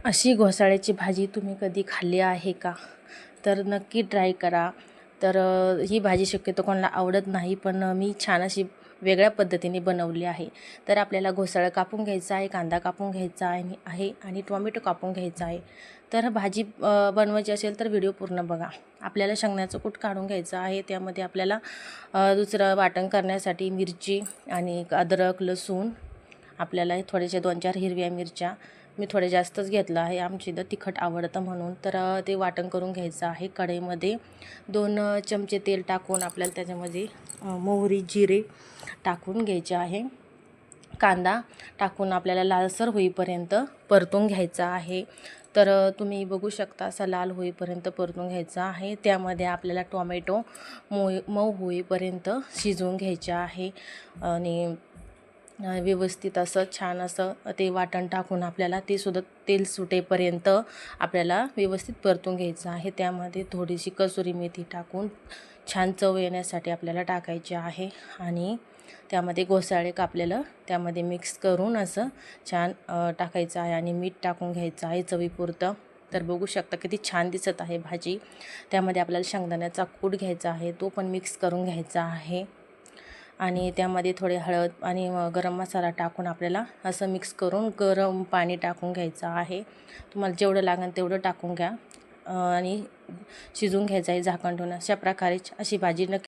अशी घोसाळ्याची भाजी तुम्ही कधी खाल्ली आहे का? तर नक्की ट्राय करा. तर ही भाजी शक्यतो कोणाला आवडत नाही, पण मी छान अशी वेगळ्या पद्धतीने बनवली आहे. तर आपल्याला घोसाळं कापून घ्यायचा आहे, कांदा कापून घ्यायचा आहे आणि टोमॅटो कापून घ्यायचा आहे. तर भाजी बनवायची असेल तर व्हिडिओ पूर्ण बघा. आपल्याला शेंगदाण्याचं कूट काढून घ्यायचं आहे. त्यामध्ये आपल्याला दुसरं वाटण करण्यासाठी मिरची आणि अद्रक, लसूण, आपल्याला थोड्याशा 2-4 हिरव्या मिरच्या, मी थोडे जास्तच घेतलं आहे, आमची इथं तिखट आवडतं म्हणून. तर ते वाटण करून घ्यायचं आहे. कढईमध्ये 2 चमचे तेल टाकून आपल्याला त्याच्यामध्ये मोहरी, जिरे टाकून घ्यायचे आहे. कांदा टाकून आपल्याला लालसर होईपर्यंत परतून घ्यायचा आहे. तर तुम्ही बघू शकता असा लाल होईपर्यंत परतून घ्यायचा आहे. त्यामध्ये आपल्याला टोमॅटो मऊ होईपर्यंत शिजवून घ्यायचे आहे आणि व्यवस्थित असं छान असं ते वाटण टाकून आपल्याला ते सुद्धा तेल सुटेपर्यंत आपल्याला व्यवस्थित परतून घ्यायचं आहे. त्यामध्ये थोडीशी कसुरी मेथी टाकून छान चव येण्यासाठी आपल्याला टाकायची आहे आणि त्यामध्ये घोसाळे कापलेलं त्यामध्ये मिक्स करून असं छान टाकायचं आहे आणि मीठ टाकून घ्यायचं आहे चवीपुरतं. तर बघू शकता किती छान दिसत आहे भाजी. त्यामध्ये आपल्याला शेंगदाण्याचा कूट घ्यायचा आहे, तो पण मिक्स करून घ्यायचा आहे आणि त्यामध्ये थोडे हळद आणि गरम मसाला टाकून आपल्याला असं मिक्स करून गरम पाणी टाकून घ्यायचं आहे. तुम्हाला जेवढं लागेल तेवढं टाकून घ्या आणि शिजवून घ्यायचं आहे झाकण ठेवून. अशा प्रकारे अशी भाजी नक्की